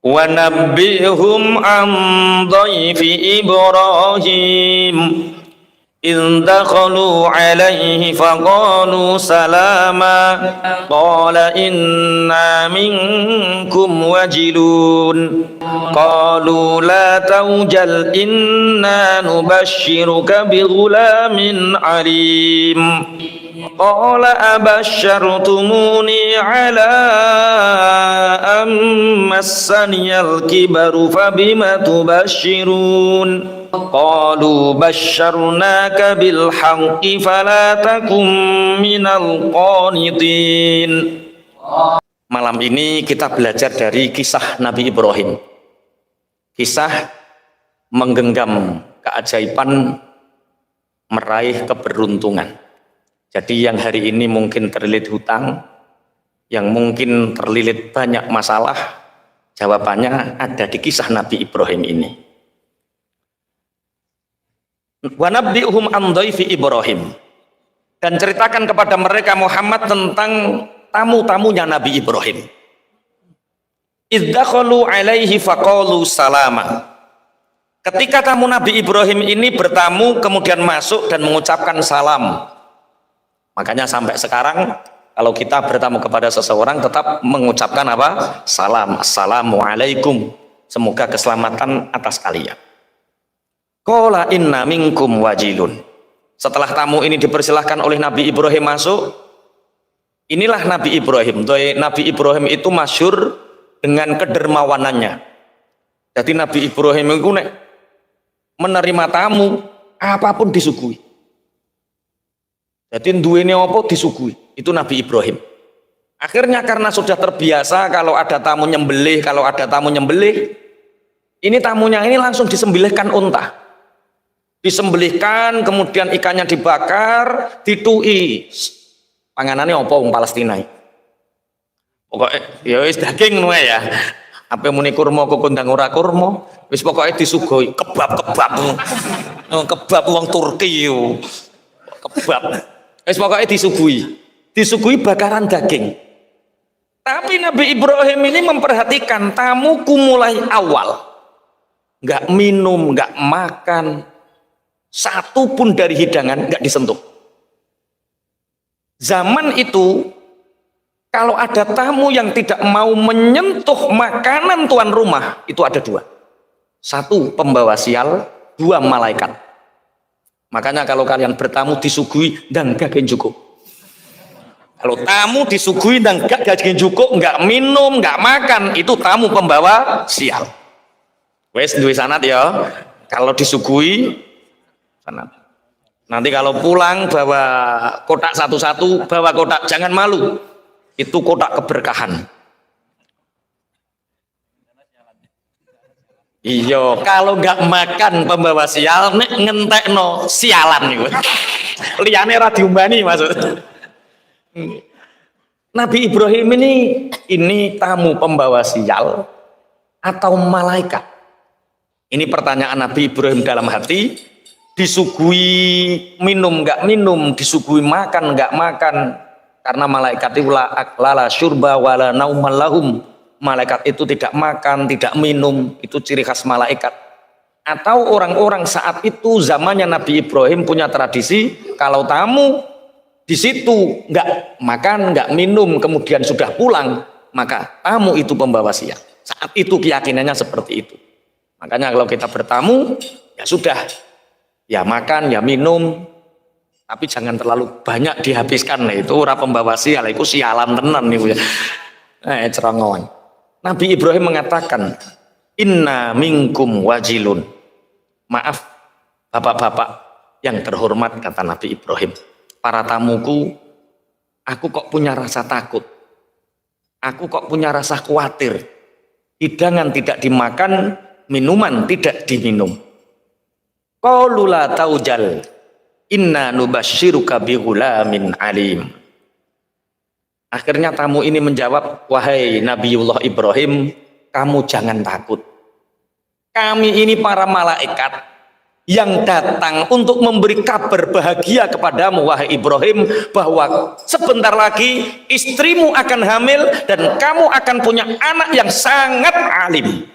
Wa nabbihum an dhaifi Ibrahim إذ دخلوا عليه فقالوا سلاما قال إنا منكم وجلون قالوا لا توجل إنا نبشرك بغلام عليم قال أبشرتموني على أن مسني الكبر فبم تبشرون قالوا بشرناك بالحق فلا تكن minal qanitin. Malam ini kita belajar dari kisah Nabi Ibrahim, kisah menggenggam keajaiban meraih keberuntungan. Jadi yang hari ini mungkin terlilit hutang, yang mungkin terlilit banyak masalah, jawabannya ada di kisah Nabi Ibrahim ini. Wa nabbi'hum an dhaifi Ibrahim, dan ceritakan kepada mereka Muhammad tentang tamu-tamunya Nabi Ibrahim. Idz dakhalu alaihi faqalu salama. Ketika tamu Nabi Ibrahim ini bertamu kemudian masuk dan mengucapkan salam. Makanya sampai sekarang kalau kita bertamu kepada seseorang tetap mengucapkan apa? Salam. Assalamualaikum. Semoga keselamatan atas kalian. Qala inna minkum wajilun. Setelah tamu ini dipersilahkan oleh Nabi Ibrahim masuk, inilah Nabi Ibrahim. Nabi Ibrahim itu masyhur dengan kedermawanannya. Jadi Nabi Ibrahim itu menerima tamu apapun disuguhi. Jadi duwene apa disuguhi. Itu Nabi Ibrahim. Akhirnya karena sudah terbiasa kalau ada tamu nyembelih, ini tamunya ini langsung disembelihkan unta. Disembelihkan, kemudian ikannya dibakar, ditui. Panganannya apa wong Palestina? Pokoknya ya wis daging nuwe ya. Apa muni kurma kok kondang ora kurma, wis pokoknya disuguhi kebab-kebab. Kebab wong Turki yo. Kebab. Wis pokoknya disuguhi bakaran daging. Tapi Nabi Ibrahim ini memperhatikan tamuku mulai awal. Enggak minum, enggak makan, satu pun dari hidangan enggak disentuh. Zaman itu kalau ada tamu yang tidak mau menyentuh makanan tuan rumah, itu ada dua. Satu pembawa sial, dua malaikat. Makanya kalau kalian bertamu disuguhi dan gak cukup. Kalau tamu disuguhi dan gak cukup, enggak minum, enggak makan, itu tamu pembawa sial. Wes duwe sanad ya. Kalau disuguhi sanad. Nanti kalau pulang bawa kotak satu-satu, bawa kotak, jangan malu. Itu kotak keberkahan. Iya, kalau nggak makan pembawa sial, nek ngentekno sialan niku. Liyane ra diumbani maksud. Nabi Ibrahim ini tamu pembawa sial atau malaikat? Ini pertanyaan Nabi Ibrahim dalam hati. Disuguhi minum nggak minum, disuguhi makan nggak makan, karena malaikat itu lala syurba wala nauman lahum. Malaikat itu tidak makan, tidak minum, itu ciri khas malaikat. Atau orang-orang saat itu zamannya Nabi Ibrahim punya tradisi, kalau tamu di situ nggak makan, nggak minum, kemudian sudah pulang, maka tamu itu pembawa sial. Saat itu keyakinannya seperti itu. Makanya kalau kita bertamu, ya sudah. Ya makan, ya minum, tapi jangan terlalu banyak dihabiskan. Nah, itu ora pembawa sial, itu sialan tenan nih. Cerongoan. Nabi Ibrahim mengatakan, inna minkum wajilun. Maaf, bapak-bapak yang terhormat, kata Nabi Ibrahim. Para tamuku, aku kok punya rasa takut. Aku kok punya rasa khawatir. Hidangan tidak dimakan, minuman tidak diminum. Qalu la taujal inna nubashiruka bighulamin alim. Akhirnya tamu ini menjawab, wahai Nabiullah Ibrahim, kamu jangan takut. Kami ini para malaikat yang datang untuk memberi kabar bahagia kepadamu wahai Ibrahim, bahwa sebentar lagi istrimu akan hamil dan kamu akan punya anak yang sangat alim.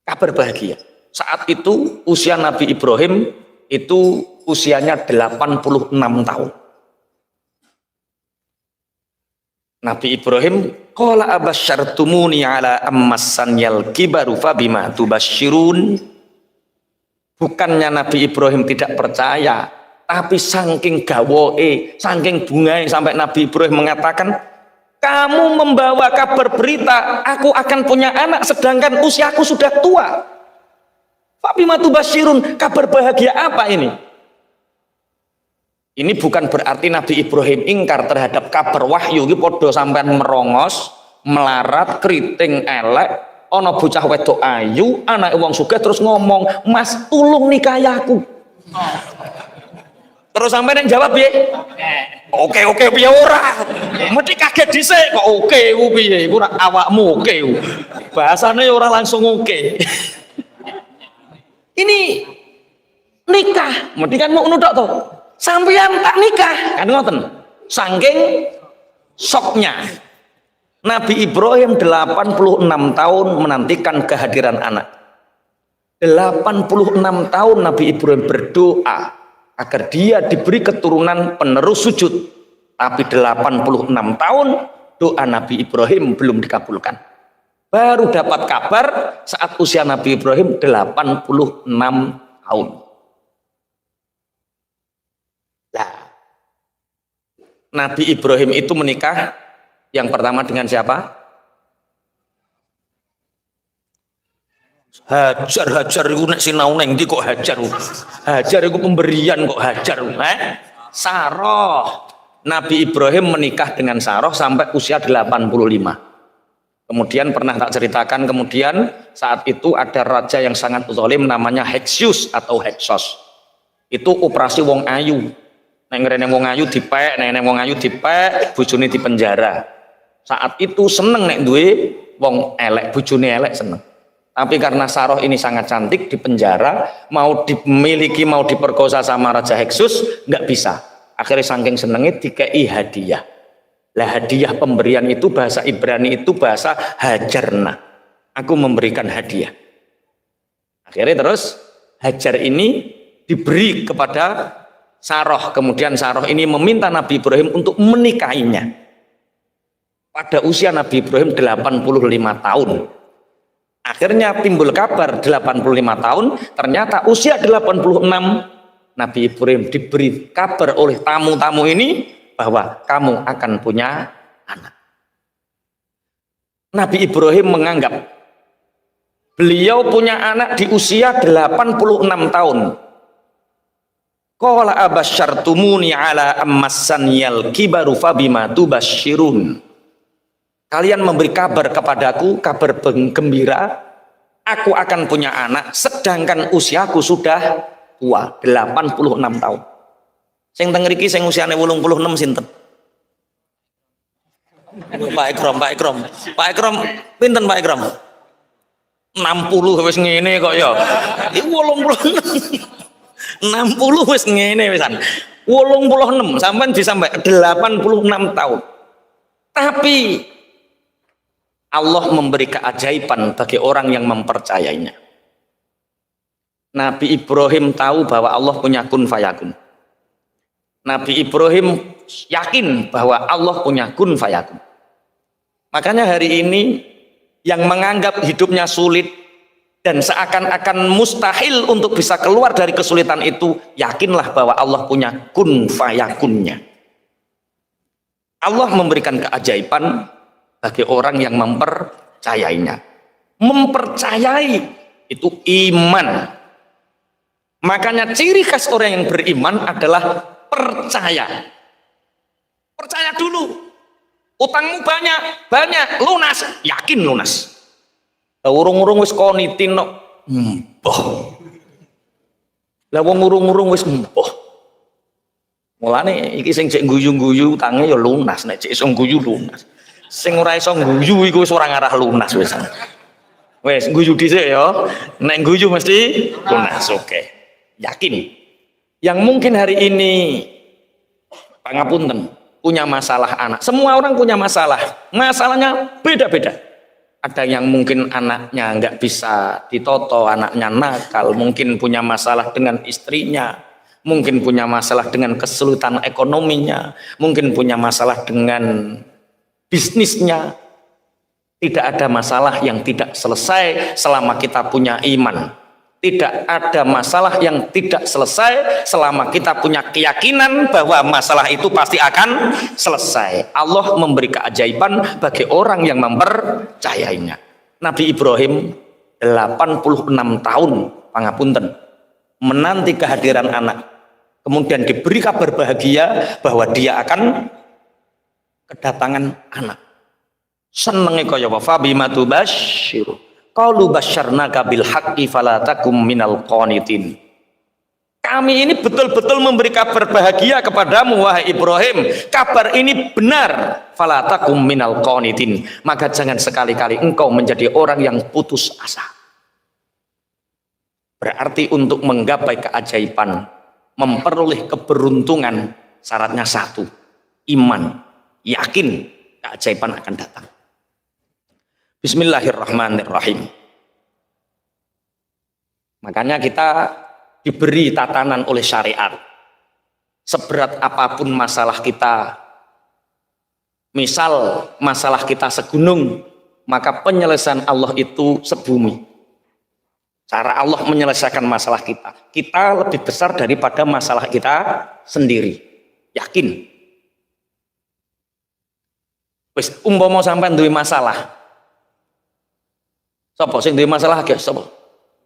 Kabar bahagia. Saat itu usia Nabi Ibrahim itu usianya 86 tahun. Nabi Ibrahim qala abasyartumuni ala ammassanyal kibaru fabima tubasyirun. Bukannya Nabi Ibrahim tidak percaya, tapi saking gawoe, saking bungai sampai Nabi Ibrahim mengatakan, kamu membawa kabar berita aku akan punya anak sedangkan usiaku sudah tua. Fabima tubasyirun, kabar bahagia apa ini? Ini bukan berarti Nabi Ibrahim ingkar terhadap kabar wahyu. Ini podo sampean merongos, melarat, keriting, elek, ono bocah wedok ayu, anak wong sugih terus ngomong, "Mas, tulung nikahi aku." Terus sampean yang jawab piye? Oke piye ora? Mesti kaget dhisik kok oke ku piye? Iku ora awakmu oke. Bahasane ora langsung oke. Ini nikah, mesti kan mau nudok to. Sampeyan tak nikah kan ngoten, saking soknya. Nabi Ibrahim 86 tahun menantikan kehadiran anak. 86 tahun Nabi Ibrahim berdoa agar dia diberi keturunan penerus sujud, tapi 86 tahun doa Nabi Ibrahim belum dikabulkan. Baru dapat kabar saat usia Nabi Ibrahim 86 tahun. Nabi Ibrahim itu menikah yang pertama dengan siapa? Hajar itu nek sinau neng ndi kok Hajar. Hajar itu pemberian kok Hajar. Sarah. Nabi Ibrahim menikah dengan Sarah sampai usia 85. Kemudian pernah tak ceritakan, kemudian saat itu ada raja yang sangat zalim namanya Heksyus atau Heksos. Itu operasi wong ayu. Nek ngrene wong ayu dipek, nek wong ayu dipek, bojone dipenjara. Saat itu seneng nek duwe wong elek, bojone elek seneng. Tapi karena Sarah ini sangat cantik, dipenjara, mau dimiliki, mau diperkosa sama Raja Heksus, nggak bisa. Akhirnya saking senengnya dikei hadiah. Lah hadiah pemberian itu bahasa Ibrani itu bahasa hajarna. Aku memberikan hadiah. Akhirnya terus Hajar ini diberi kepada Sarah, kemudian Sarah ini meminta Nabi Ibrahim untuk menikahinya. Pada usia Nabi Ibrahim 85 tahun. Akhirnya timbul kabar 85 tahun, ternyata usia 86 Nabi Ibrahim diberi kabar oleh tamu-tamu ini bahwa kamu akan punya anak. Nabi Ibrahim menganggap beliau punya anak di usia 86 tahun. Qala abasyartumuni ala ammassanyal kibaru fabima tubasyirun. Kalian memberi kabar kepadaku, kabar gembira, aku akan punya anak sedangkan usiaku sudah tua, 86 tahun. Sing teng mriki sing usiane 86 sinten? Pak Ikram, pinten Pak Ikram? 60 wis ngene kok ya. Iki 86. 60 wis ngene wisan. 86 sampean bisa sampai 86 tahun. Tapi Allah memberi keajaiban bagi orang yang mempercayainya. Nabi Ibrahim tahu bahwa Allah punya kun fayakun. Nabi Ibrahim yakin bahwa Allah punya kun fayakun. Makanya hari ini yang menganggap hidupnya sulit dan seakan-akan mustahil untuk bisa keluar dari kesulitan itu, yakinlah bahwa Allah punya kun fayakunnya. Allah memberikan keajaiban bagi orang yang mempercayainya. Mempercayai itu iman. Makanya ciri khas orang yang beriman adalah percaya. Percaya dulu. Utangmu banyak, lunas, yakin lunas. Urung-urung wis konitin no, mpoh. Lah wong urung-urung wis mpoh. Mulane iki sing cek guyu-guyu utange ya lunas, nek cek iso guyu lunas. Sing ora iso guyu iku wis ora ngarah lunas wis. Wes guyu dhisik ya. Nek guyu mesti lunas. Oke. Yakin. Yang mungkin hari ini pangapunten punya masalah anak. Semua orang punya masalah. Masalahnya beda-beda. Ada yang mungkin anaknya nggak bisa ditoto, anaknya nakal, mungkin punya masalah dengan istrinya, mungkin punya masalah dengan kesulitan ekonominya, mungkin punya masalah dengan bisnisnya. Tidak ada masalah yang tidak selesai selama kita punya iman. Tidak ada masalah yang tidak selesai selama kita punya keyakinan bahwa masalah itu pasti akan selesai. Allah memberi keajaiban bagi orang yang mempercayainya. Nabi Ibrahim 86 tahun pangapunten menanti kehadiran anak. Kemudian diberi kabar bahagia bahwa dia akan kedatangan anak. Senenge kaya wa bima tubashshiru qalu basyarnaka bil haqqi fala takum minal qanitin. Kami ini betul-betul memberi kabar bahagia kepadamu wahai Ibrahim. Kabar ini benar. Fala takum minal qanitin. Maka jangan sekali-kali engkau menjadi orang yang putus asa. Berarti untuk menggapai keajaiban, memperoleh keberuntungan, syaratnya satu, iman, yakin keajaiban akan datang. Bismillahirrahmanirrahim. Makanya kita diberi tatanan oleh syariat. Seberat apapun masalah kita, misal masalah kita segunung, maka penyelesaian Allah itu sebumi. Cara Allah menyelesaikan masalah kita, kita lebih besar daripada masalah kita sendiri. Yakin. Wis umpama sampean duwe masalah. Sapa sing duwe masalah akeh sapa?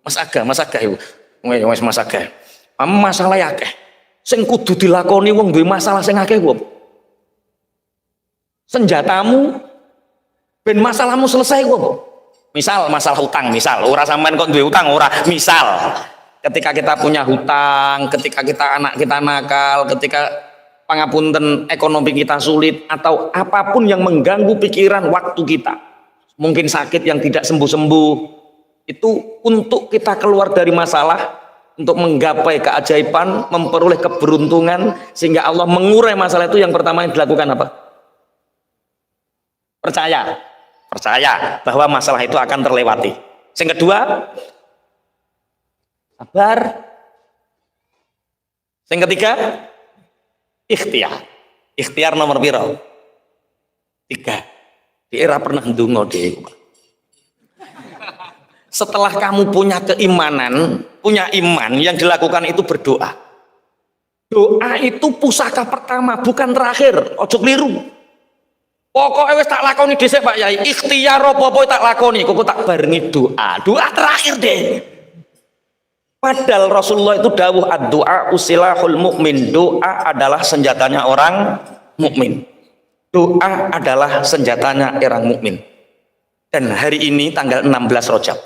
Mas Aga iku. Wis Mas Aga. Masalah akeh. Sing kudu dilakoni wong duwe masalah sing akeh ku. Senjatamu ben masalahmu selesai ku. Misal masalah hutang, misal ora sampean kok duwe hutang ora, misal ketika kita punya hutang, ketika kita anak kita nakal, ketika pangapunten ekonomi kita sulit atau apapun yang mengganggu pikiran waktu kita, mungkin sakit yang tidak sembuh-sembuh, itu untuk kita keluar dari masalah, untuk menggapai keajaiban, memperoleh keberuntungan sehingga Allah mengurai masalah itu, yang pertama yang dilakukan apa? Percaya bahwa masalah itu akan terlewati. Yang kedua, sabar. Yang ketiga, ikhtiar nomor piro? 3. Di era pernah ndonga deh. Setelah kamu punya keimanan, punya iman, yang dilakukan itu berdoa. Doa itu pusaka pertama, bukan terakhir. Ojo keliru. Pokoknya wis tak lakoni dhisik Pak Yai. Ikhtiar apa-apa tak lakoni, kok tak barengi doa. Doa terakhir deh. Padahal Rasulullah itu dawuh ad-du'a usilahul mukmin. Doa adalah senjatanya orang mukmin. Doa adalah senjatanya orang mukmin. Dan hari ini tanggal 16 Rajab.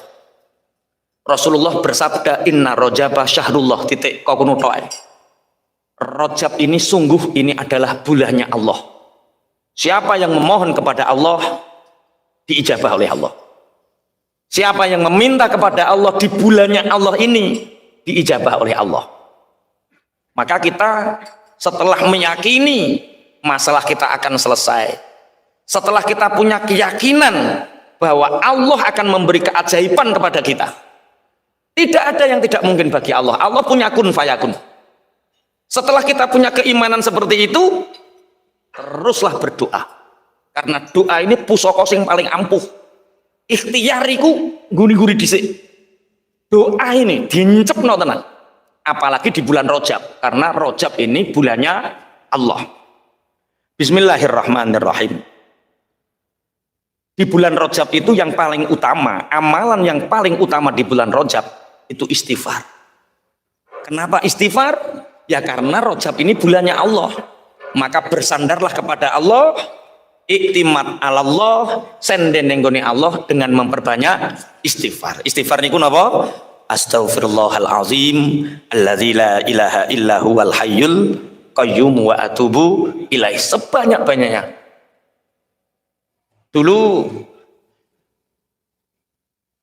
Rasulullah bersabda inna rajaba syahrullah titik kokunutoe. Rajab ini sungguh ini adalah bulannya Allah. Siapa yang memohon kepada Allah diijabah oleh Allah. Siapa yang meminta kepada Allah di bulannya Allah ini diijabah oleh Allah. Maka kita setelah meyakini masalah kita akan selesai, setelah kita punya keyakinan bahwa Allah akan memberi keajaiban kepada kita, tidak ada yang tidak mungkin bagi Allah. Allah punya kun fayakun. Setelah kita punya keimanan seperti itu, teruslah berdoa, karena doa ini pusaka sing paling ampuh. Ikhtiar iku guri-guri dhisik. Doa ini dincepno tenan. Apalagi di bulan Rajab, karena Rajab ini bulannya Allah. Bismillahirrahmanirrahim. Di bulan Rajab itu yang paling utama, amalan yang paling utama di bulan Rajab itu istighfar. Kenapa istighfar? Ya karena Rajab ini bulannya Allah. Maka bersandarlah kepada Allah, iktimat Allah, senden nenggone Allah dengan memperbanyak istighfar. Istighfar niku napa? Astaghfirullahalazim alladzi la ilaha illa huwal hayyul qayyum wa atubu ilaih. Sebanyak-banyaknya. Dulu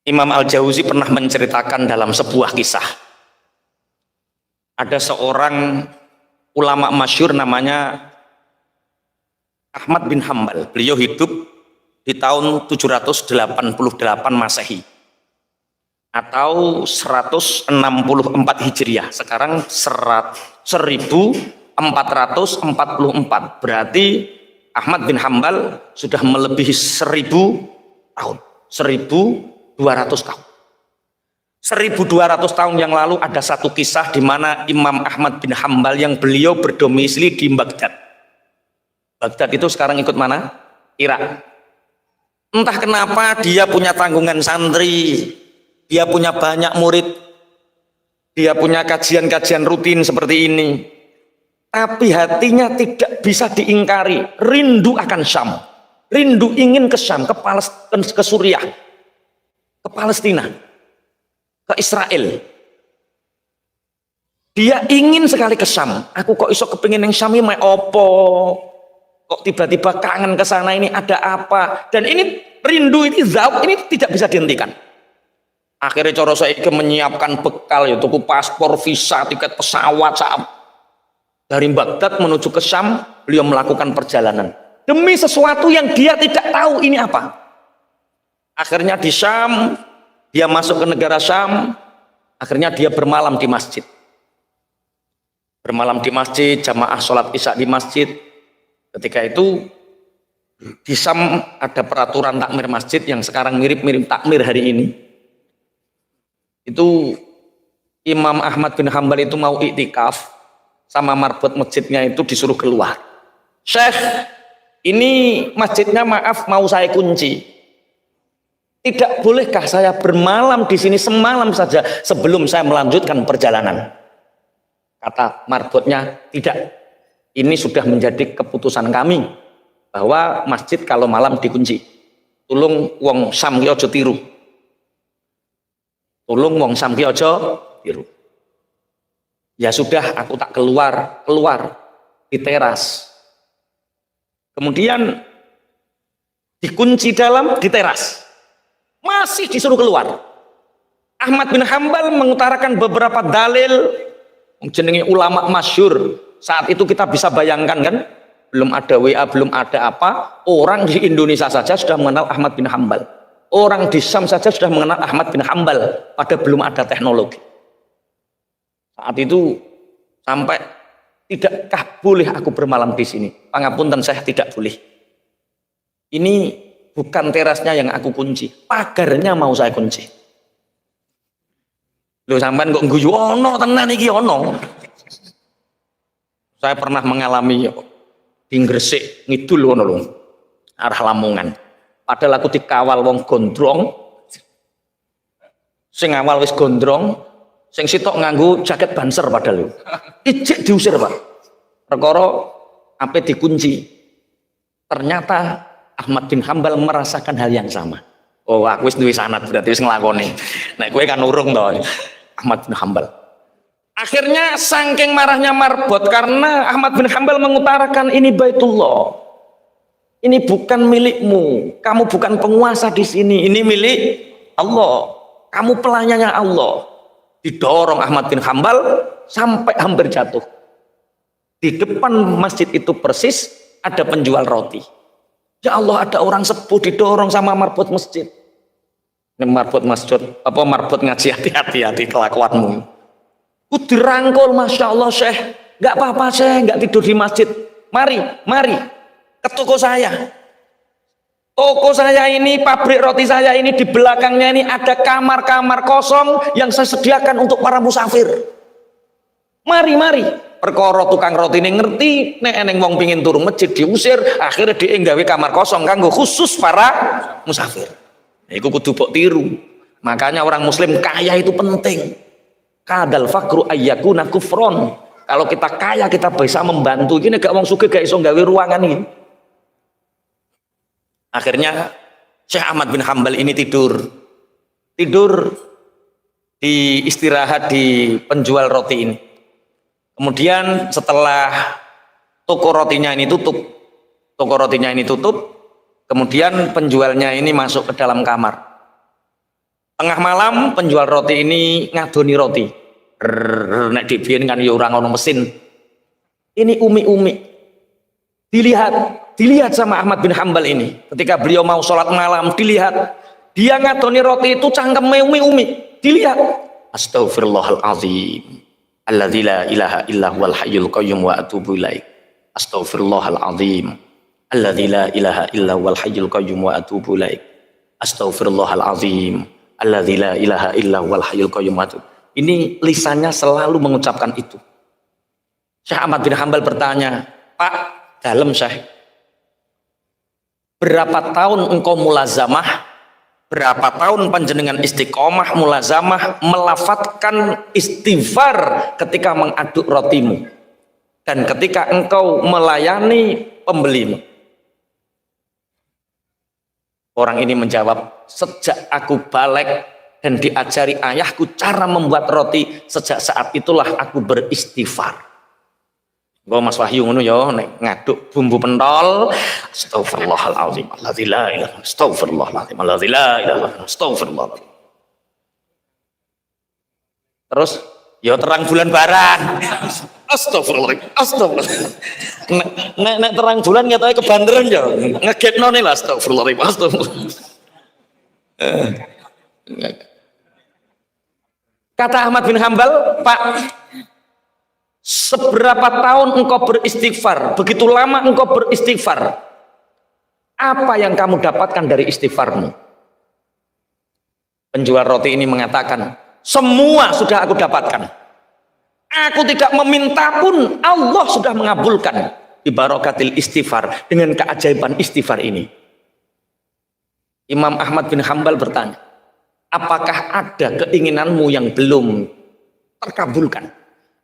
Imam Al-Jauzi pernah menceritakan dalam sebuah kisah. Ada seorang ulama masyhur namanya Ahmad bin Hambal. Beliau hidup di tahun 788 Masehi atau 164 Hijriah. Sekarang 1444. Berarti Ahmad bin Hambal sudah melebihi 1000 tahun. 1200 tahun. 1200 tahun yang lalu ada satu kisah di mana Imam Ahmad bin Hambal yang beliau berdomisili di Baghdad. Baghdad itu sekarang ikut mana? Irak. Entah kenapa dia punya tanggungan santri, dia punya banyak murid, dia punya kajian-kajian rutin seperti ini. Tapi hatinya tidak bisa diingkari, rindu akan Syam. Rindu ingin ke Syam, ke Suriah, ke Palestina, ke Israel. Dia ingin sekali ke Syam. Aku kok iso kepingin yang Syam ini opo? Kok tiba-tiba kangen ke sana, ini ada apa? Dan ini rindu, ini zauq, ini tidak bisa dihentikan. Akhirnya Coro Saiki menyiapkan bekal, yaitu paspor, visa, tiket pesawat. Dari Baghdad menuju ke Syam, beliau melakukan perjalanan demi sesuatu yang dia tidak tahu ini apa. Akhirnya di Syam, dia masuk ke negara Syam. Akhirnya dia bermalam di masjid. Bermalam di masjid, jamaah sholat isya di masjid. Ketika itu di Syam ada peraturan takmir masjid yang sekarang mirip-mirip takmir hari ini. Itu Imam Ahmad bin Hambal itu mau iktikaf, sama marbot masjidnya itu disuruh keluar. Syekh, ini masjidnya maaf mau saya kunci. Tidak bolehkah saya bermalam di sini semalam saja sebelum saya melanjutkan perjalanan? Kata marbotnya, tidak. Ini sudah menjadi keputusan kami bahwa masjid kalau malam dikunci. Tulung wong Syam ki aja tiru. Tulung wong Syam ki aja tiru. Ya sudah, aku tak keluar di teras. Kemudian dikunci di teras. Masih disuruh keluar. Ahmad bin Hambal mengutarakan beberapa dalil jenenge ulama masyhur. Saat itu kita bisa bayangkan kan, belum ada WA, belum ada apa, orang di Indonesia saja sudah mengenal Ahmad bin Hambal. Orang di Syam saja sudah mengenal Ahmad bin Hambal, pada belum ada teknologi. Saat itu sampai, tidakkah boleh aku bermalam di sini? Pangapunten, saya tidak boleh. Ini bukan terasnya yang aku kunci, pagarnya mau saya kunci. Loh sampean kok guyu ono tenan iki ono. Saya pernah mengalami di Gresik ngidul ngono lho, arah Lamongan. Padahal aku dikawal wong gondrong. Sing awal wis gondrong, sing sitok nganggo jaket banser padahal lho. Ijik diusir, Pak. Perkara ape dikunci. Ternyata Ahmad bin Hambal merasakan hal yang sama. Oh, aku wis duwe sanad berarti wis nglakoni. Nek kowe kan urung to. Ahmad bin Hambal. Akhirnya saking marahnya marbot karena Ahmad bin Hambal mengutarakan ini Baitullah. Ini bukan milikmu. Kamu bukan penguasa di sini. Ini milik Allah. Kamu pelayannya Allah. Didorong Ahmad bin Hambal sampai hampir jatuh. Di depan masjid itu persis ada penjual roti. Ya Allah, ada orang sepuh didorong sama marbot masjid. Ini marbot masjid, apa marbot ngaji, hati-hati kelakuanmu. Dirangkul, Masya Allah Syekh, nggak apa-apa Syekh, nggak tidur di masjid. Mari ke toko saya. Toko saya ini, pabrik roti saya ini, di belakangnya ini ada kamar-kamar kosong yang saya sediakan untuk para musafir. Mari. Perkara tukang roti ini ngerti, nek eneng wong pingin turun masjid diusir, akhirnya dia nggawe kamar kosong kanggo khusus para musafir. Iku kudu mbok tiru. Makanya orang muslim kaya itu penting. Kadal fakru ayyakuna kufron. Kalau kita kaya kita bisa membantu. Ini gak wong sugih gak iso gawe ruangan ini. Akhirnya Syekh Ahmad bin Hambal ini tidur di istirahat di penjual roti ini. Kemudian setelah toko rotinya ini tutup, kemudian penjualnya ini masuk ke dalam kamar. Tengah malam penjual roti ini ngadoni roti. Nek dibiyen kan ya ora ono mesin. Ini umi-umi. Dilihat sama Ahmad bin Hambal ini. Ketika beliau mau sholat malam, dilihat. Dia ngadoni roti itu cangkeme umi-umi. Dilihat. Astaghfirullahaladzim. Alladzi la ilaha illa huwal hayyul qayyum wa atubu ilaih. Astaghfirullahaladzim. Alladzi la ilaha illa huwal hayyul qayyum wa atubu ilaih. Astaghfirullahaladzim. Alladzi la ilaha illa huwal hayyul qayyum wa atubu. Ini lisannya selalu mengucapkan itu. Syekh Ahmad bin Hambal bertanya, Pak, dalam Syekh, berapa tahun engkau mulazamah? Berapa tahun panjenengan istiqomah mulazamah melafatkan istighfar ketika mengaduk rotimu dan ketika engkau melayani pembelimu? Orang ini menjawab, sejak aku balik dan diajari ayahku cara membuat roti, sejak saat itulah aku beristighfar. Gue Mas Wahyu ngono ya, nek ngaduk bumbu pentol, astagfirullahaladzim, alladzi la ilaha, astagfirullahaladzim, alladzi la ilaha, astagfirullahaladzim. Terus, ya terang bulan barang, astagfirullahaladzim, astagfirullahaladzim. Nek terang bulan ngetoknya kebanderan ya, ngegetno nih lah, astagfirullahaladzim, astagfirullahaladzim. Kata Ahmad bin Hambal, Pak, seberapa tahun engkau beristighfar, begitu lama engkau beristighfar, apa yang kamu dapatkan dari istighfarmu? Penjual roti ini mengatakan, semua sudah aku dapatkan. Aku tidak meminta pun, Allah sudah mengabulkan. Ibarakatil istighfar, dengan keajaiban istighfar ini. Imam Ahmad bin Hambal bertanya, apakah ada keinginanmu yang belum terkabulkan?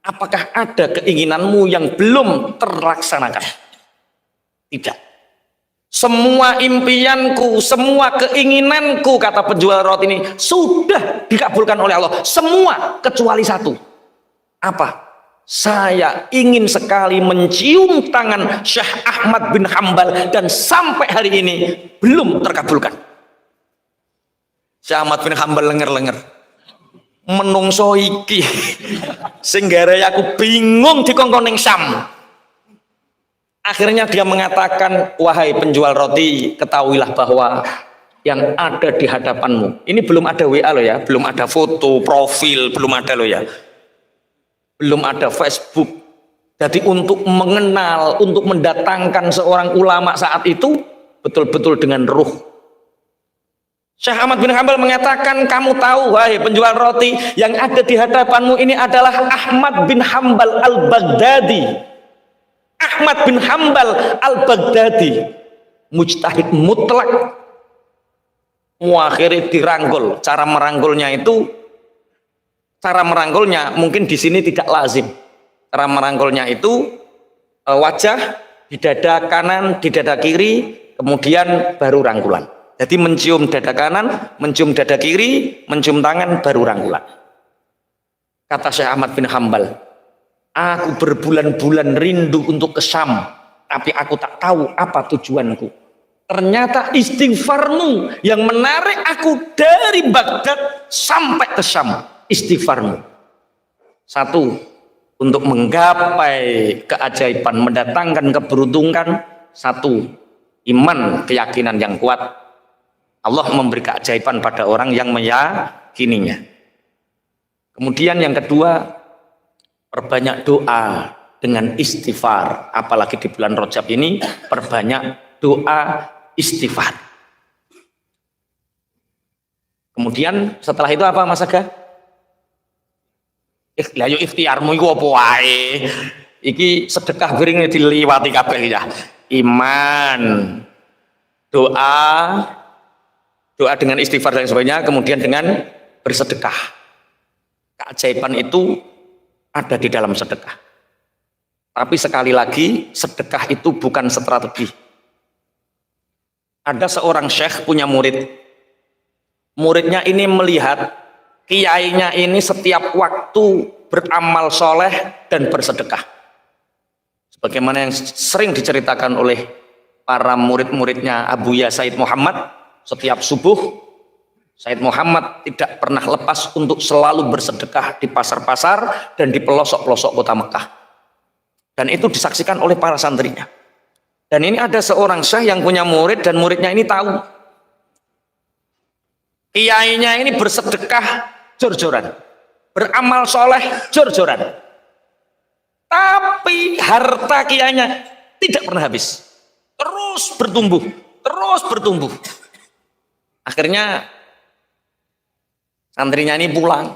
Apakah ada keinginanmu yang belum terlaksanakan? Tidak. Semua impianku, semua keinginanku, kata penjual roti ini, sudah dikabulkan oleh Allah. Semua kecuali satu. Apa? Saya ingin sekali mencium tangan Syekh Ahmad bin Hambal dan sampai hari ini belum terkabulkan. Syekh Ahmad bin Hambal lenger-lenger. Menungso iki sing gare aku bingung dikongkon ning Syam. Akhirnya dia mengatakan, wahai penjual roti, ketahuilah bahwa yang ada di hadapanmu ini belum ada WA loh ya, belum ada foto profil, belum ada loh ya, belum ada Facebook. Jadi untuk mengenal, untuk mendatangkan seorang ulama saat itu betul-betul dengan ruh. Syekh Ahmad bin Hambal mengatakan, kamu tahu wahai penjual roti, yang ada di hadapanmu ini adalah Ahmad bin Hambal al-Baghdadi. Ahmad bin Hambal al-Baghdadi, mujtahid mutlak. Akhirnya dirangkul. Cara merangkulnya mungkin di sini tidak lazim. Cara merangkulnya itu wajah, di dada kanan, di dada kiri, kemudian baru rangkulan. Jadi mencium dada kanan, mencium dada kiri, mencium tangan, baru rangkulan. Kata Syekh Ahmad bin Hambal, aku berbulan-bulan rindu untuk ke Syam, tapi aku tak tahu apa tujuanku. Ternyata istighfarmu yang menarik aku dari Baghdad sampai ke Syam. Istighfarmu. Satu, untuk menggapai keajaiban, mendatangkan keberuntungan. Satu, iman, keyakinan yang kuat. Allah memberi keajaiban pada orang yang meyakininya. Kemudian yang kedua, perbanyak doa dengan istighfar. Apalagi di bulan Rajab ini, perbanyak doa istighfar. Kemudian setelah itu apa Mas Aga? Lah yo ikhtiarmu iku apa wae? Iki sedekah piring diliwati kabeh ya. Iman, doa dengan istighfar dan sebagainya, kemudian dengan bersedekah. Keajaiban itu ada di dalam sedekah. Tapi sekali lagi, sedekah itu bukan strategi. Ada seorang syekh punya murid. Muridnya ini melihat kiainya ini setiap waktu beramal soleh dan bersedekah. Sebagaimana yang sering diceritakan oleh para murid-muridnya Abu Ya Said Muhammad, setiap subuh Said Muhammad tidak pernah lepas untuk selalu bersedekah di pasar-pasar dan di pelosok-pelosok kota Mekah. Dan itu disaksikan oleh para santrinya. Dan ini ada seorang syekh yang punya murid dan muridnya ini tahu. Kiainya ini bersedekah jor-joran, beramal soleh jor-joran. Tapi harta kiainya tidak pernah habis. Terus bertumbuh, terus bertumbuh. Akhirnya santrinya ini pulang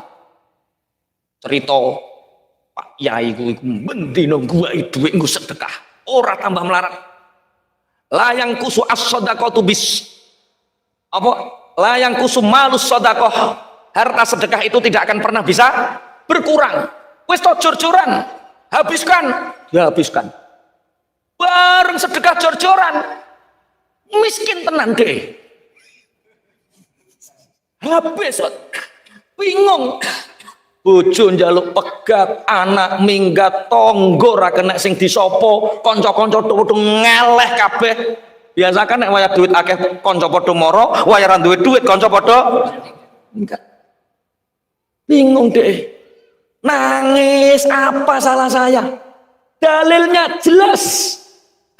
cerita, Pak Yai ku mendino gua duit nggo sedekah ora tambah melarat. Layang kusu as-shadaqatu bis apa? Layang kusu malus shadaqah. Harta sedekah itu tidak akan pernah bisa berkurang. Wis to jor-joran, habiskan, ya habiskan. Bareng sedekah jor-joran, miskin tenan deh. Habis, bingung. Bojo njaluk pegat, anak minggat, tonggo ra kena sing disopo, kanca-kanca padha ngeleh kabeh. Biasa kan nek wayah duit akeh kanca padha mara, wayah ra duwe duit kanca padha enggak. Bingung deh. Nangis, apa salah saya? Dalilnya jelas.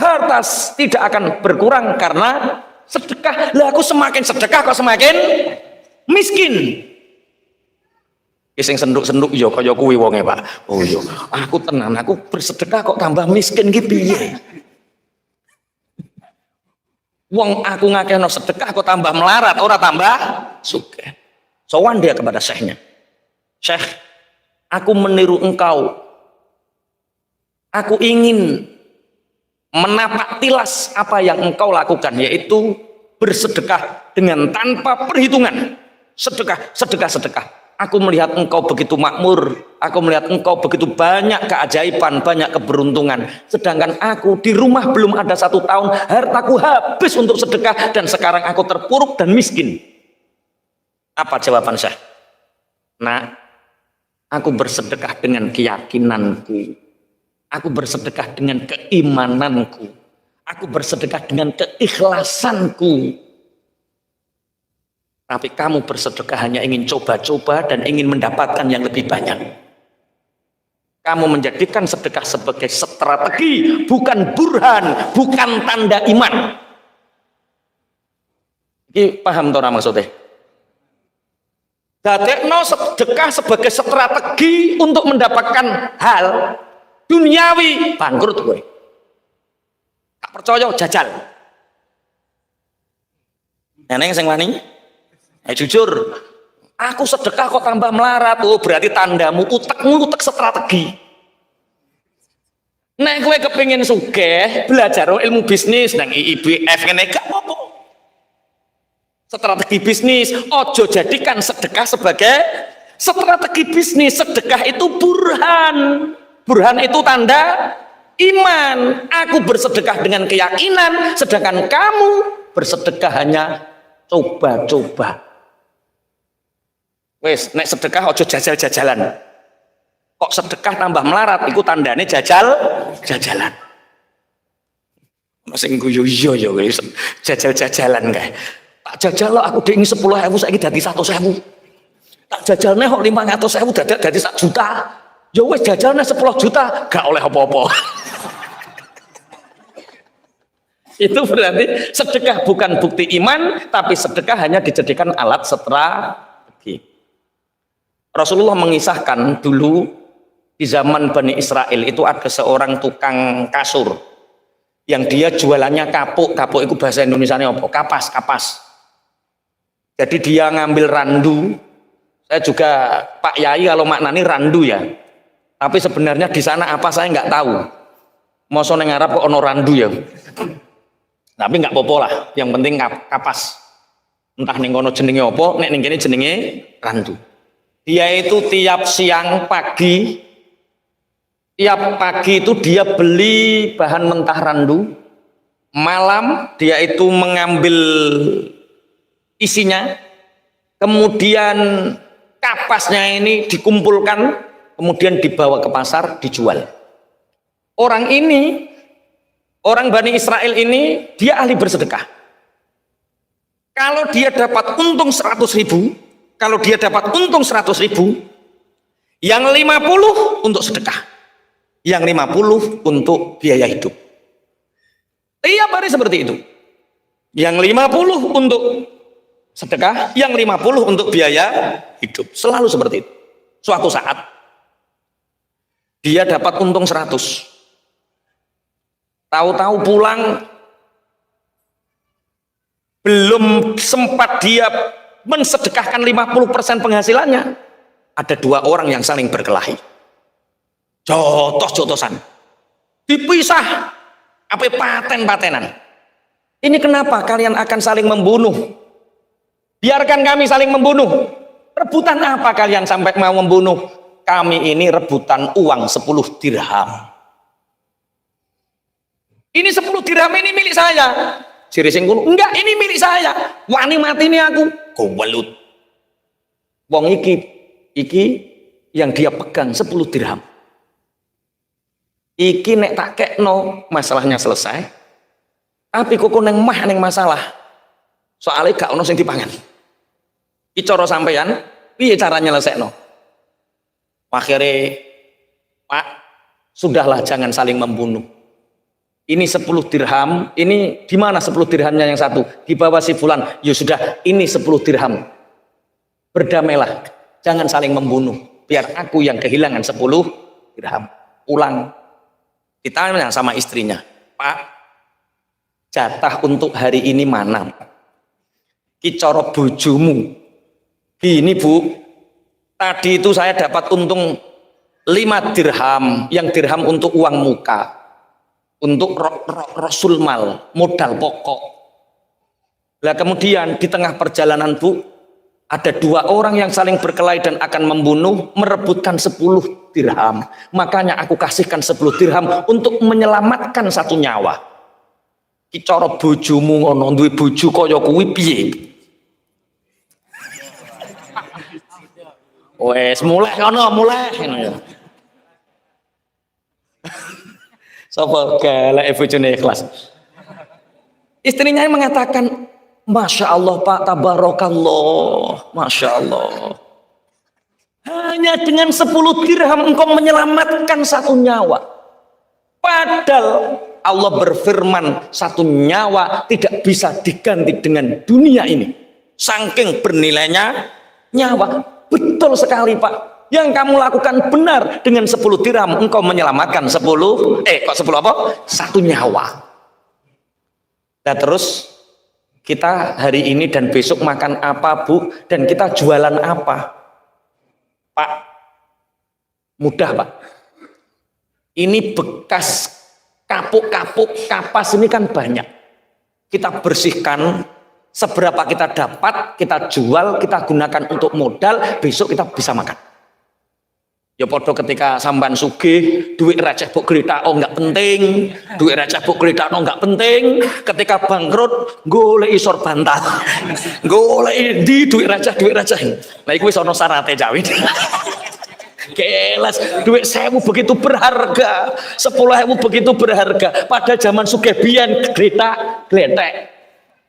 Harta tidak akan berkurang karena sedekah. Lah aku semakin sedekah kok semakin miskin. Sing senduk-senduk ya kaya kuwi wonge, Pak. Oh iya, aku tenan, aku bersedekah kok tambah miskin ki piye? Wong aku ngakehno sedekah kok tambah melarat, ora tambah sugih. Sowan dia kepada syekhnya. Syekh, aku meniru engkau. Aku ingin menapak tilas apa yang engkau lakukan, yaitu bersedekah dengan tanpa perhitungan. Sedekah, sedekah, sedekah. Aku melihat engkau begitu makmur, aku melihat engkau begitu banyak keajaiban, banyak keberuntungan. Sedangkan aku di rumah belum ada 1 tahun, hartaku habis untuk sedekah dan sekarang aku terpuruk dan miskin. Apa jawaban saya? Nah, aku bersedekah dengan keyakinanku. Aku bersedekah dengan keimananku. Aku bersedekah dengan keikhlasanku. Tapi kamu bersedekah hanya ingin coba-coba dan ingin mendapatkan yang lebih banyak. Kamu menjadikan sedekah sebagai strategi, bukan burhan, bukan tanda iman. Ini paham toh maksudnya? Dadekno sedekah sebagai strategi untuk mendapatkan hal duniawi, bangkrut gue. Tak percaya jajal. Neneng sing wani? Jujur, aku sedekah kok tambah melarat. Oh, berarti tandamu utek strategi. Nek gue kepingin sugih, belajar ilmu bisnis nang IIBF ngene gak apa-apa. Strategi bisnis, ojo jadikan sedekah sebagai strategi bisnis. Sedekah itu burhan. Burhan itu tanda iman. Aku bersedekah dengan keyakinan, sedangkan kamu bersedekah hanya coba-coba. Wes, nek sedekah ojo jajal-jajalan. Kok sedekah tambah melarat, iku tandane jajal-jajalan. Sing guyu yo wis jajal-jajalan kae. Tak jajal aku ding 10.000 saiki dadi 100.000. Tak jajalne kok 500.000 dadi 1 juta. Ya wis jajalne 10 juta, gak oleh apa-apa. Itu berarti sedekah bukan bukti iman, tapi sedekah hanya dijadikan alat strategi. Rasulullah mengisahkan dulu di zaman Bani Israel itu ada seorang tukang kasur yang dia jualannya kapuk. Kapuk itu bahasa Indonesianya apa? Kapas. Jadi dia ngambil randu. Saya juga Pak Yai kalau maknani randu ya. Tapi sebenarnya di sana apa saya nggak tahu. Mosok nang Arab kok ono randu ya. Tapi nggak apa-apa lah. Yang penting kapas. Entah ning kono jenenge apa, nek ning kene jenenge randu. Dia itu tiap pagi itu dia beli bahan mentah randu. Malam dia itu mengambil isinya, kemudian kapasnya ini dikumpulkan, kemudian dibawa ke pasar dijual. Orang Bani Israel ini dia ahli bersedekah. Kalau dia dapat untung 100.000, kalau dia dapat untung 100.000, yang 50 untuk sedekah, yang 50 untuk biaya hidup. Tiap hari seperti itu. Yang 50 untuk sedekah, yang 50 untuk biaya hidup. Selalu seperti itu. Suatu saat dia dapat untung 100. Tahu-tahu pulang belum sempat dia mensedekahkan 50% penghasilannya, ada dua orang yang saling berkelahi, jotos-jotosan, dipisah, apa paten-patenan. Ini kenapa kalian akan saling membunuh? Biarkan kami saling membunuh. Rebutan apa kalian sampai mau membunuh? Kami ini rebutan uang 10 dirham. Ini 10 dirham ini milik saya. Siri sing kulo, enggak, ini milik saya. Wani mati ini aku. Gowelut. Wong iki yang dia pegang 10 dirham. Iki nek tak kekno, masalahnya selesai. Tapi kok neng mah neng masalah. Soalnya gak ono sing dipangan. Iki cara sampean, piye cara nyelesekno? Akhirnya, Pak, sudahlah jangan saling membunuh. Ini 10 dirham, ini di mana 10 dirhamnya yang satu? Di bawah si fulan. Ya sudah, ini 10 dirham. Berdamailah, jangan saling membunuh. Biar aku yang kehilangan 10 dirham. Pulang, ditanya sama istrinya, Pak, jatah untuk hari ini mana? Ki cara bojomu. Gini Bu, tadi itu saya dapat untung 5 dirham, yang dirham untuk uang muka. Untuk rasul mal, modal pokok. Nah kemudian di tengah perjalanan Bu, ada dua orang yang saling berkelahi dan akan membunuh, merebutkan 10 dirham. Makanya aku kasihkan 10 dirham untuk menyelamatkan satu nyawa. Ki cara bojomu ngono, duwe bojo kaya kuwi piye? Wes mulai kono, mulai ngono ya. Sapa galak bojone ikhlas. Istrinya mengatakan, Masya Allah Pak, tabarakallah, Masya Allah. Hanya dengan 10 dirham engkau menyelamatkan satu nyawa. Padahal Allah berfirman, satu nyawa tidak bisa diganti dengan dunia ini. Saking bernilainya nyawa. Betul sekali Pak. Yang kamu lakukan benar, dengan 10 dirham engkau menyelamatkan 10 apa? Satu nyawa. Nah terus kita hari ini dan besok makan apa Bu? Dan kita jualan apa? Pak, mudah Pak. Ini bekas kapuk-kapuk kapas ini kan banyak. Kita bersihkan, seberapa kita dapat, kita jual, kita gunakan untuk modal, besok kita bisa makan. Ya podo ketika samban sugih, duit receh buk glethakno enggak penting, duit receh buk glethakno enggak penting. Ketika bangkrut, golek isor bantal. Golek di duit receh. Lah iku wis ana syaraté Cawit. Kelas, duit 1000 begitu berharga, 10.000 begitu berharga. Pada zaman sugih biyen glethek.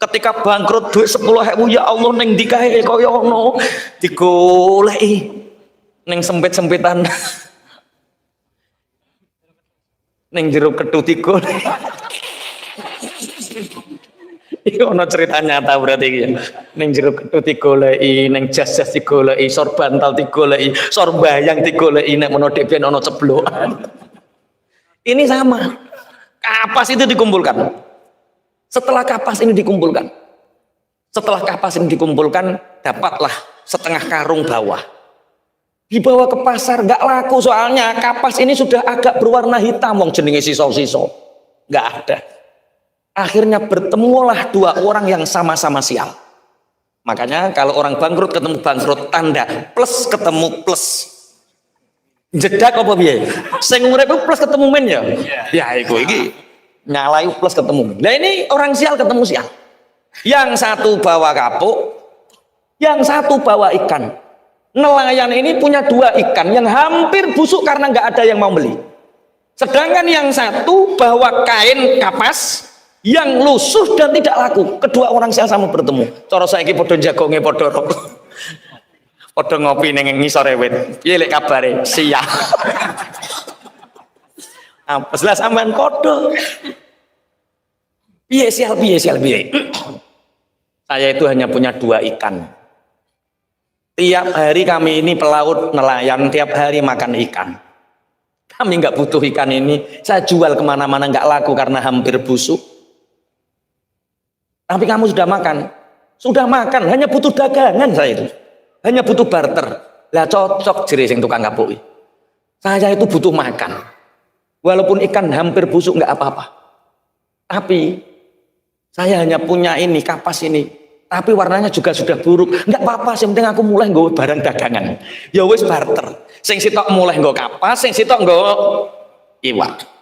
Ketika bangkrut duit 10.000, ya Allah ning ndi kae kaya ngono. Digoleki. Neng sempit-sempitan neng jeruk ketut iku. Iku ono cerita nyata berarti iki. Neng jeruk ketut digoleki, neng jas-jas digoleki, sor bantal digoleki, sor bayang digoleki, nek menawa dhek ben ono ceblokan. Ini sama. Kapas itu dikumpulkan. Setelah kapas ini dikumpulkan, dapatlah setengah karung bawah. Dibawa ke pasar, nggak laku soalnya kapas ini sudah agak berwarna hitam, wong jenenge siso-siso, nggak ada. Akhirnya bertemulah dua orang yang sama-sama sial. Makanya kalau orang bangkrut ketemu bangkrut, tanda plus ketemu plus. Jedak apa piye? Sing urip plus ketemu men ya. Ya iku iki nyalai plus ketemu. Nah ini orang sial ketemu sial. Yang satu bawa kapuk, yang satu bawa ikan. Nelayan ini punya 2 ikan yang hampir busuk karena nggak ada yang mau beli. Sedangkan yang satu bawa kain kapas yang lusuh dan tidak laku. Kedua orang sama bertemu. Cara saiki padha jagonge padha padha ngopi ning ngisor wit. Piye lek kabare? Siap. Apa jelas sampean padha. Piye sial piye. Saya itu hanya punya 2 ikan. Tiap hari kami ini pelaut nelayan, tiap hari makan ikan. Kami nggak butuh ikan ini. Saya jual kemana-mana nggak laku karena hampir busuk. Tapi kamu sudah makan, hanya butuh dagangan saya itu. Hanya butuh barter. Lah cocok jere sing tukang kapuk. Saya itu butuh makan. Walaupun ikan hampir busuk nggak apa-apa. Tapi saya hanya punya ini, kapas ini. Tapi warnanya juga sudah buruk. Nggak apa-apa, yang penting aku mulai nggawe barang dagangan. Ya wis barter. Sing sitok mulai nggawe kapas, sing sitok nggawe iwak.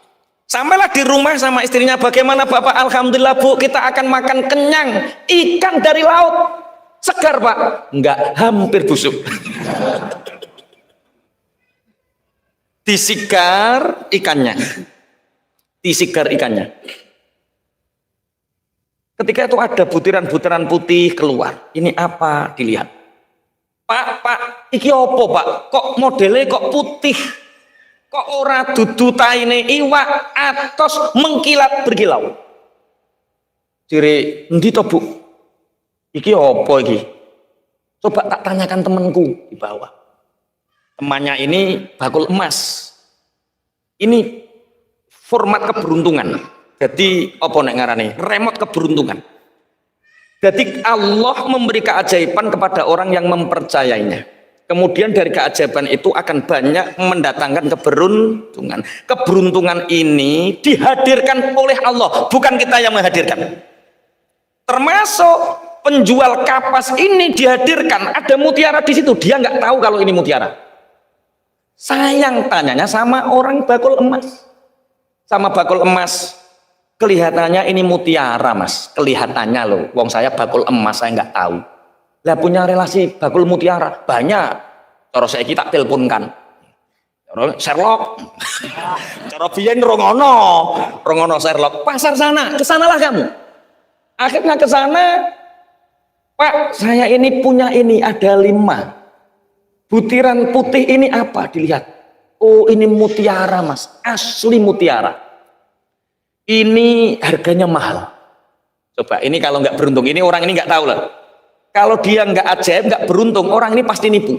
Sampailah di rumah sama istrinya, bagaimana Bapak? Alhamdulillah Bu, kita akan makan kenyang. Ikan dari laut. Segar Pak? Enggak, hampir busuk. Disigar ikannya. Ketika itu ada butiran-butiran putih keluar. Ini apa? Dilihat. Pak, iki opo Pak? Kok modelnya kok putih? Kok ora dudu taine iwak atos mengkilat berkilau? Ciri, endi to Bu? Iki opo iki? Coba tak tanyakan temanku di bawah. Temannya ini bakul emas. Ini format keberuntungan. Jadi apa nek ngarane? Remote keberuntungan. Jadi Allah memberi keajaiban kepada orang yang mempercayainya. Kemudian dari keajaiban itu akan banyak mendatangkan keberuntungan. Keberuntungan ini dihadirkan oleh Allah, bukan kita yang menghadirkan. Termasuk penjual kapas ini dihadirkan, ada mutiara di situ, dia nggak tahu kalau ini mutiara. Sayang tanyanya sama orang bakul emas. Sama bakul emas, kelihatannya ini mutiara Mas, kelihatannya loh, wong saya bakul emas, saya nggak tahu. Lah punya relasi bakul mutiara banyak. Cara saya kita teleponkan. Sherlock. Cara biyen rongono Sherlock. Pasar sana, kesanalah kamu. Akhirnya ke sana, Pak, saya ini punya ini ada 5. Butiran putih ini apa? Dilihat. Oh, ini mutiara Mas, asli mutiara. Ini harganya mahal. Coba, ini kalau nggak beruntung, ini orang ini nggak tahu lah. Kalau dia nggak ajaib, nggak beruntung, orang ini pasti nipu.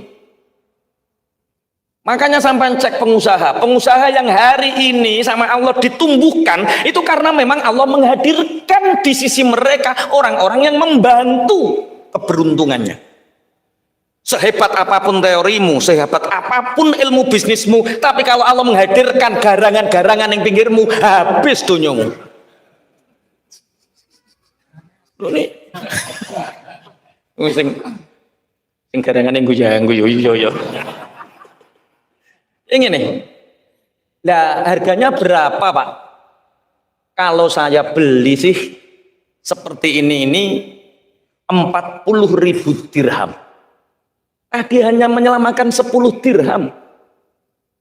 Makanya sampai cek pengusaha yang hari ini sama Allah ditumbuhkan, itu karena memang Allah menghadirkan di sisi mereka orang-orang yang membantu keberuntungannya. Sehebat apapun teorimu, sehebat apapun ilmu bisnismu, tapi kalau Allah menghadirkan garangan-garangan yang pinggirmu, habis dunyomu. Ini sing garangan yang guyu yo. Ini nih. Nah, harganya berapa, Pak? Kalau saya beli sih seperti ini 40.000 dirham. Tadi hanya menyelamatkan 10 dirham.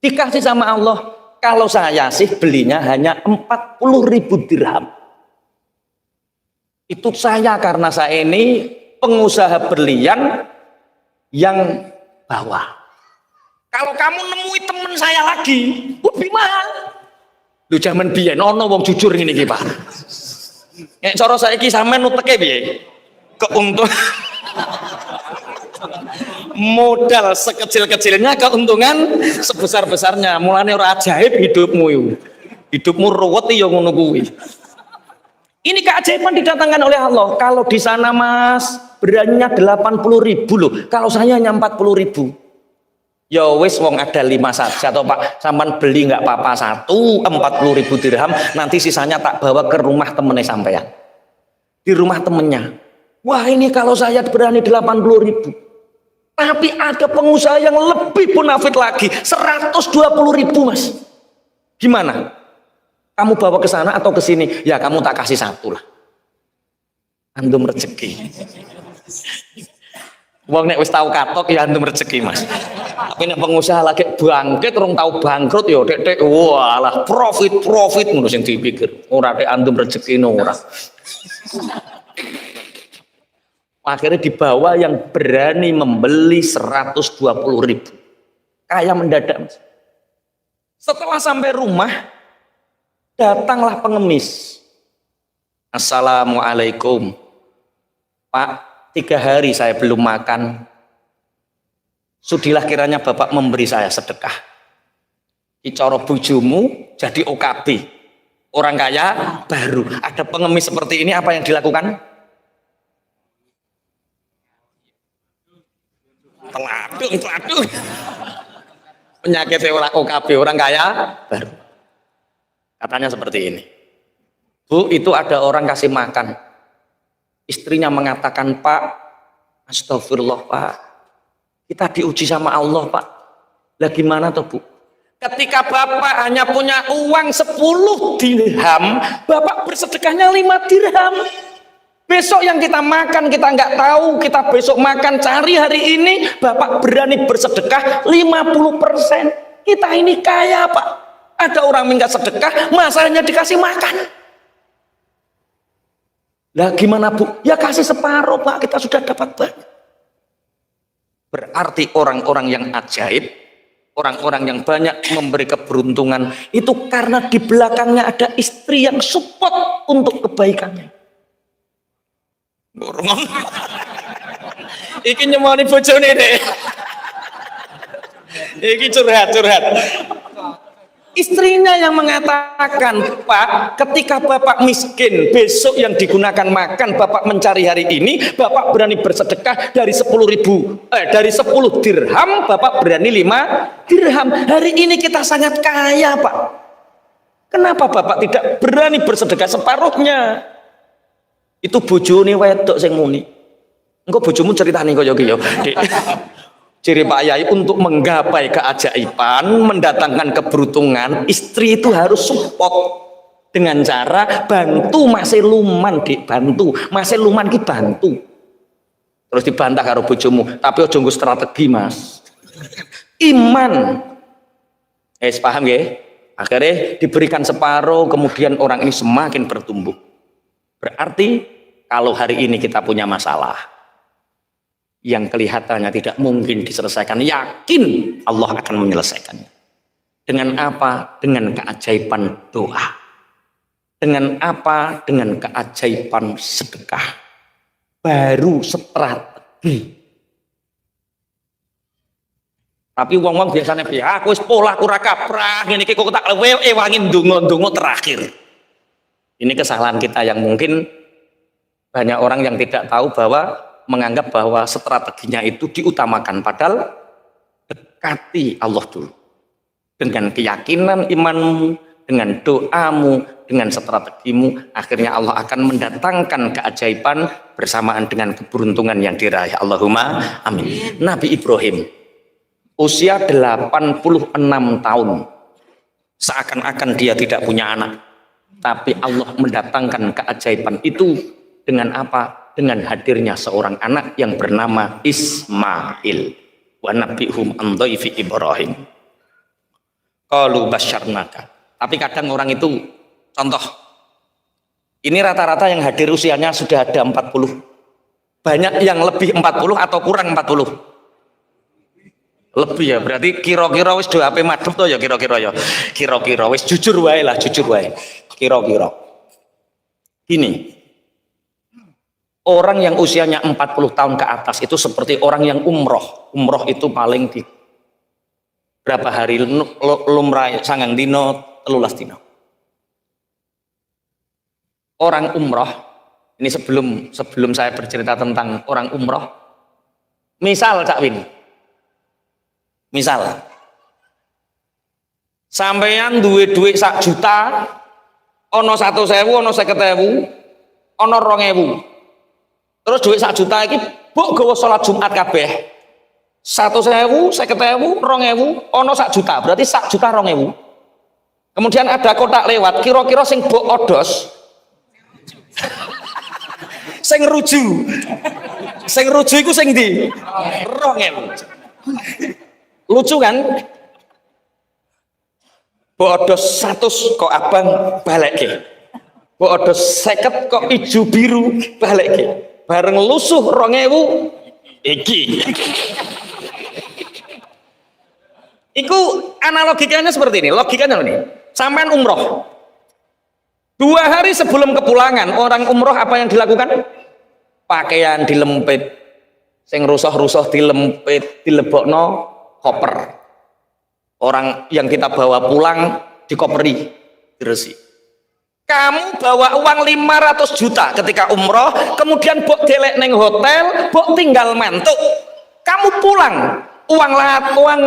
Dikasih sama Allah. Kalau saya sih belinya hanya 40.000 dirham. Itu saya karena saya ini pengusaha berlian yang bawah. Kalau kamu nemui teman saya lagi, lebih mahal. Lu zaman biyen ono wong jujur ngene iki, Pak. Nek cara saiki sampean nuteke piye? Keuntungan modal sekecil-kecilnya, keuntungan sebesar-besarnya. Mulane ora ajaib hidupmu itu. Hidupmu ruwet ya ngono kuwi. Ini keajaiban didatangkan oleh Allah. Kalau di sana Mas, beraninya 80.000 loh. Kalau saya hanya 40.000. Ya wis wong ada 5 saja toh Pak, sampean beli nggak apa-apa 40.000 dirham, nanti sisanya tak bawa ke rumah temennya sampean. Di rumah temennya. Wah ini kalau saya berani 80.000. Tapi ada pengusaha yang lebih bonafit lagi, 120.000 Mas. Gimana? Kamu bawa ke sana atau ke sini? Ya kamu tak kasih 1 lah. Antum rezeki. Wong nek wis tau katok ya antum rezeki Mas. Tapi nek pengusaha lagi bangkit orang tahu bangkrut ya dek walah profit ngono sing dipikir. Ora dek antum rezekine ora. Akhirnya dibawa yang berani membeli 120.000. Kaya mendadak. Setelah sampai rumah, datanglah pengemis. Assalamualaikum. Pak, 3 hari saya belum makan. Sudilah kiranya Bapak memberi saya sedekah. Dicoro bojomu jadi OKB. Orang kaya baru. Ada pengemis seperti ini, apa yang dilakukan? Teladung. Penyakit orang OKB, orang kaya baru. Katanya seperti ini. Bu, itu ada orang kasih makan. Istrinya mengatakan, Pak, astagfirullah Pak, kita diuji sama Allah Pak. Lah gimana tuh Bu? Ketika Bapak hanya punya uang 10 dirham, Bapak bersedekahnya 5 dirham. Besok yang kita makan kita nggak tahu, kita besok makan cari hari ini, Bapak berani bersedekah 50%. Kita ini kaya Pak. Ada orang minta sedekah, masalahnya dikasih makan. Lah gimana Bu? Ya kasih separuh Pak, kita sudah dapat banyak. Berarti orang-orang yang ajaib, orang-orang yang banyak memberi keberuntungan, itu karena di belakangnya ada istri yang support untuk kebaikannya. Iki nyemoni bojone deh. Iki curhat. Istrinya yang mengatakan, Pak, ketika Bapak miskin, besok yang digunakan makan Bapak mencari hari ini, Bapak berani bersedekah dari 10 dirham, Bapak berani 5 dirham. Hari ini kita sangat kaya Pak. Kenapa Bapak tidak berani bersedekah separuhnya? Itu bojone wedok sing muni. Engko bojomu ceritane kaya iki ya. Ciri Pak Yai untuk menggapai keajaiban, mendatangkan keberuntungan, istri itu harus support dengan cara bantu masih luman Dik, bantu. Masih luman ki bantu. Terus dibantah karo bojomu, tapi ojo nggo strategi Mas. Iman. Paham ya? Akhirnya diberikan separuh, kemudian orang ini semakin bertumbuh. Berarti kalau hari ini kita punya masalah yang kelihatannya tidak mungkin diselesaikan, yakin Allah akan menyelesaikannya. Dengan apa? Dengan keajaiban doa. Dengan apa? Dengan keajaiban sedekah. Baru strategi. Tapi wong-wong biasanya aku wis pola ora kaprah ngene iki kok tak wangin ndonga-ndonga terakhir. Ini kesalahan kita yang mungkin banyak orang yang tidak tahu bahwa menganggap bahwa strateginya itu diutamakan, padahal dekati Allah dulu dengan keyakinan imanmu, dengan doamu, dengan strategimu, akhirnya Allah akan mendatangkan keajaiban bersamaan dengan keberuntungan yang diraih. Allahumma amin. Nabi Ibrahim usia 86 tahun, seakan-akan dia tidak punya anak, tapi Allah mendatangkan keajaiban itu dengan apa? Dengan hadirnya seorang anak yang bernama Ismail. Wa nabihum an dhaifi Ibrahim. Qalu basyarnaka. Tapi kadang orang itu, contoh, ini rata-rata yang hadir usianya sudah ada 40. Banyak yang lebih 40 atau kurang 40? Lebih ya, berarti kira-kira wis do ape madhep to ya kira-kira ya. Kira-kira wis jujur wae lah, jujur wae. Kira-kira. Gini. Orang yang usianya 40 tahun ke atas itu seperti orang yang umroh. Umroh itu paling di berapa hari lumrah sangang dino 13 dino. Orang umroh, ini sebelum saya bercerita tentang orang umroh, misal Cak Win, misal sampeyan duwe duit 1 juta, ono 100.000, ono 50.000, ono 2.000. Terus duit 1 juta iki mbok gawa salat Jumat kabeh. 100.000, 50.000, 2.000, ono 1 juta, berarti 1 juta 2.000. Kemudian ada kotak lewat, kira-kira sing mbok odos sing ruju iku sing ndi? 2.000. Lucu kan? Bodo 100 kok abang balik ke. Bodo 50 kok ijo biru balik ke. Bareng lusuh 2000 iki. Iku analogikanya seperti ini. Logikanya ini. Sampean umroh. 2 hari sebelum kepulangan orang umroh apa yang dilakukan? Pakaian dilempit, sing rusuh-rusuh dilempit, dilebokno koper. Orang yang kita bawa pulang dikoperi, diresi. Kamu bawa uang 500 juta ketika umroh, kemudian bok delek neng hotel, bok tinggal mantuk. Kamu pulang, uang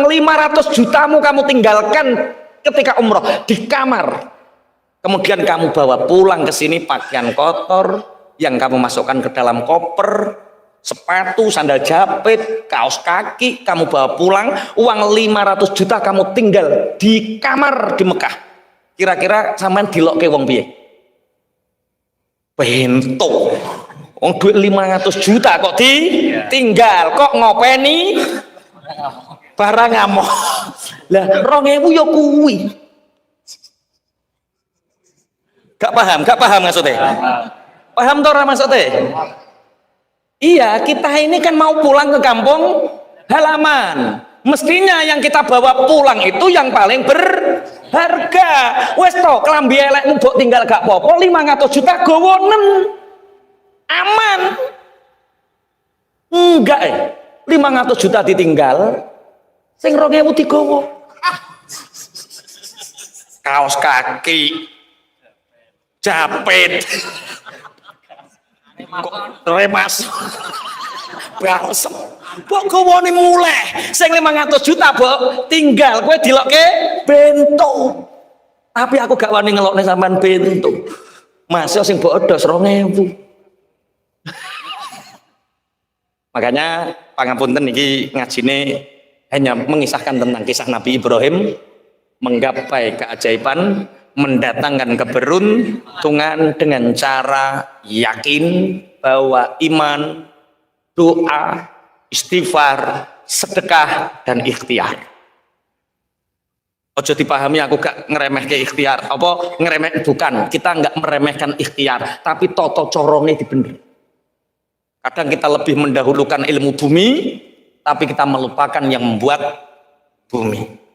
500 jutamu kamu tinggalkan ketika umroh di kamar. Kemudian kamu bawa pulang ke sini pakaian kotor yang kamu masukkan ke dalam koper. Sepatu, sandal jepit, kaos kaki kamu bawa pulang, uang 500 juta kamu tinggal di kamar di Mekah. Kira-kira sampean dilokke wong piye? Bento. Wong duit 500 juta kok ditinggal, kok ngopeni barang ngamuk. Lah 2000 ya kuwi. Gak paham maksudnya? Paham toh maksudnya? Iya, kita ini kan mau pulang ke kampung halaman. Mestinya yang kita bawa pulang itu yang paling berharga. Wes to, kelambi elekmu mbok tinggal gak apa-apa, 500 juta gowonen. Aman. Enggak 500 juta ditinggal, sing 2000 digowo. Kaos kaki, japit. Remas balsem kok gowone muleh sing 500 juta mbok tinggal kowe dilokke bento, tapi aku gak wani ngelokne sampean bento masih sing mbok edos 2000. Makanya pangapunten iki ngajine hanya mengisahkan tentang kisah Nabi Ibrahim menggapai keajaiban, mendatangkan keberuntungan dengan cara yakin bahwa iman, doa, istighfar, sedekah, dan ikhtiar. Ojo dipahami aku gak ngeremehke ikhtiar, apa ngeremeh, bukan, kita nggak meremehkan ikhtiar, tapi toto corone dibener. Kadang kita lebih mendahulukan ilmu bumi, tapi kita melupakan yang membuat bumi.